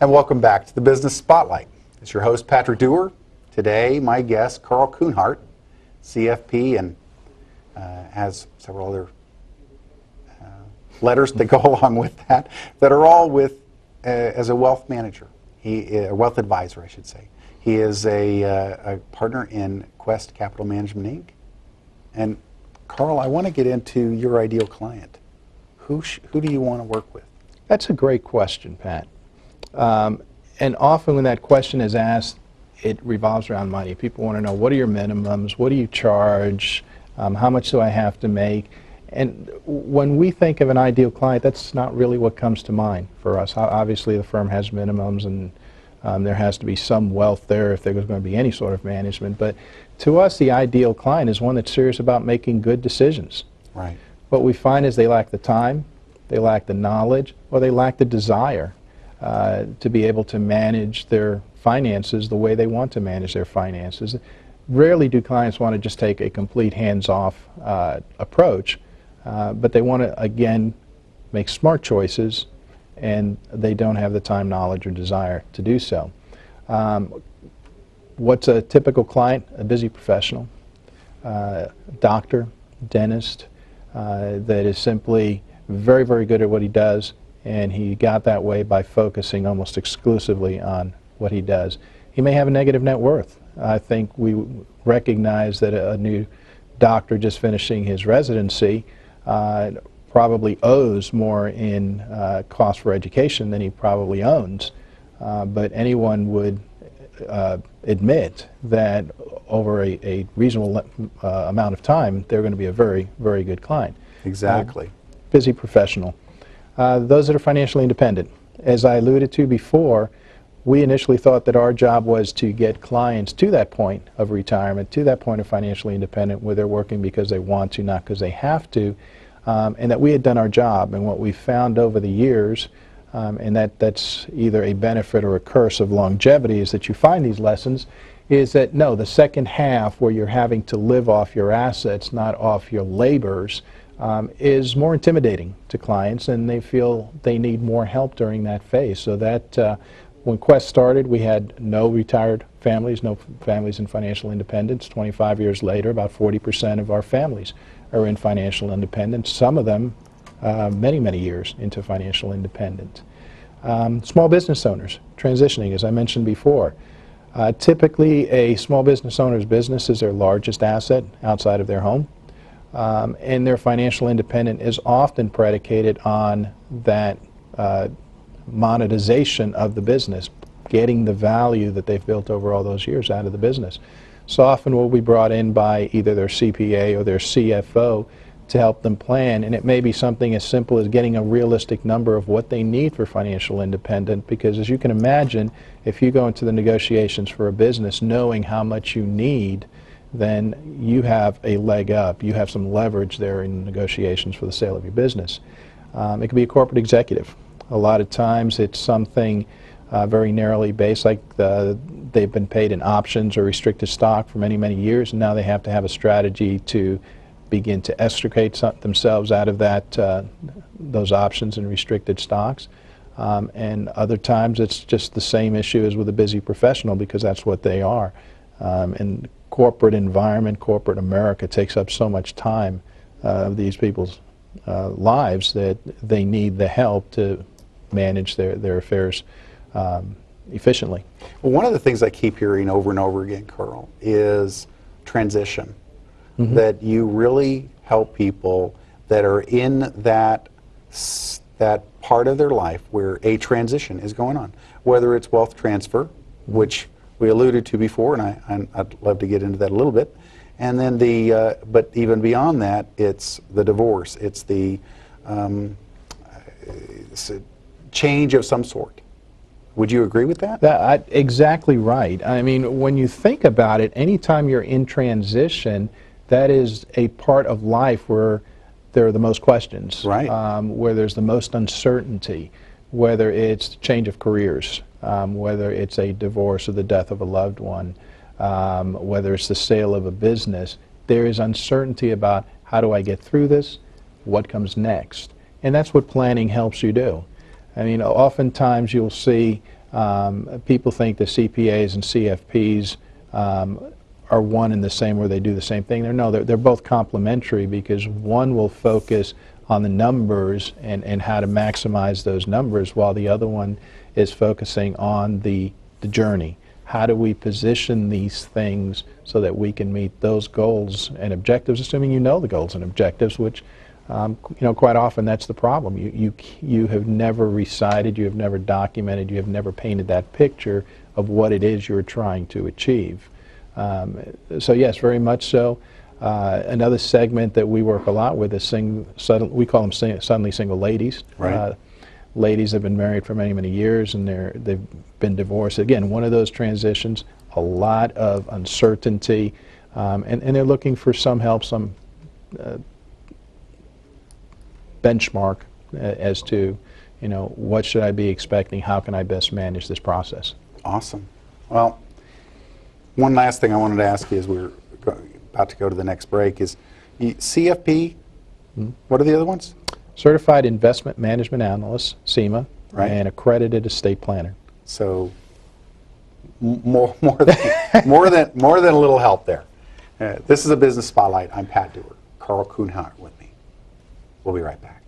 And welcome back to the Business Spotlight. It's your host, Patrick Dewar. Today, my guest, Carl Kunhardt, CFP, and has several other letters that go along with that are all with as a wealth manager. A wealth advisor, I should say. He is a partner in Quest Capital Management, Inc. And Carl, I want to get into your ideal client. Who do you want to work with? That's a great question, Pat. And often when that question is asked, it revolves around money. People want to know, what are your minimums? What do you charge? How much do I have to make? And when we think of an ideal client, that's not really what comes to mind for us. Obviously, the firm has minimums, and there has to be some wealth there if there's going to be any sort of management. But to us, the ideal client is one that's serious about making good decisions. Right. What we find is they lack the time, they lack the knowledge, or they lack the desire to be able to manage their finances the way they want to manage their finances. Rarely do clients want to just take a complete hands-off approach, but they want to, again, make smart choices, and they don't have the time, knowledge, or desire to do so. What's a typical client? A busy professional, doctor, dentist, that is simply very, very good at what he does, and he got that way by focusing almost exclusively on what he does. He may have a negative net worth. I think we recognize that a new doctor just finishing his residency probably owes more in cost for education than he probably owns. But anyone would admit that over a reasonable amount of time, they're going to be a very, very good client. Exactly. Busy professional. Those that are financially independent. As I alluded to before, we initially thought that our job was to get clients to that point of retirement, to that point of financially independent, where they're working because they want to, not because they have to, and that we had done our job. And what we found over the years, and that's either a benefit or a curse of longevity, is that you find these lessons, is that no, the second half where you're having to live off your assets, not off your labors, is more intimidating to clients, and they feel they need more help during that phase. So that when Quest started, we had no retired families, no families in financial independence. 25 years later, about 40% of our families are in financial independence, some of them many, many years into financial independence. Small business owners transitioning, as I mentioned before. Typically, a small business owner's business is their largest asset outside of their home. And their financial independence is often predicated on that monetization of the business, getting the value that they've built over all those years out of the business. So often we'll be brought in by either their CPA or their CFO to help them plan, and it may be something as simple as getting a realistic number of what they need for financial independence, because as you can imagine, if you go into the negotiations for a business knowing how much you need, then you have a leg up. You have some leverage there in negotiations for the sale of your business. It could be a corporate executive. A lot of times it's something very narrowly based, like they've been paid in options or restricted stock for many, many years, and now they have to have a strategy to begin to extricate themselves out of that those options and restricted stocks. And other times it's just the same issue as with a busy professional, because that's what they are. And corporate environment, corporate America takes up so much time of these people's lives that they need the help to manage their affairs efficiently. Well, one of the things I keep hearing over and over again, Carl, is transition. Mm-hmm. That you really help people that are in that part of their life where a transition is going on, whether it's wealth transfer, which we alluded to before, and I'd love to get into that a little bit, and then but even beyond that, it's the divorce, it's the change of some sort. Would you agree with that? Exactly right. I mean, when you think about it, anytime you're in transition, that is a part of life where there are the most questions, right. Where there's the most uncertainty, whether it's change of careers, whether it's a divorce or the death of a loved one, whether it's the sale of a business. There is uncertainty about how do I get through this, what comes next. And that's what planning helps you do. I mean, oftentimes you'll see People think the CPAs and CFPs are one and the same, where they do the same thing. No, they're both complementary, because one will focus on the numbers and how to maximize those numbers, while the other one is focusing on the journey. How do we position these things so that we can meet those goals and objectives, assuming you know the goals and objectives, which quite often that's the problem. You have never recited, you have never documented, you have never painted that picture of what it is you're trying to achieve. So yes, very much so. Another segment that we work a lot with is we call them suddenly single ladies. Right. Ladies have been married for many, many years, and they've been divorced. Again, one of those transitions, a lot of uncertainty, and they're looking for some help, some benchmark as to, what should I be expecting? How can I best manage this process? Awesome. Well, one last thing I wanted to ask you as we're about to go to the next break is CFP, what are the other ones? Certified Investment Management Analyst, CIMA, right, and accredited estate planner. So more than a little help there. This is a Business Spotlight. I'm Pat Dewar. Carl Kunhardt with me. We'll be right back.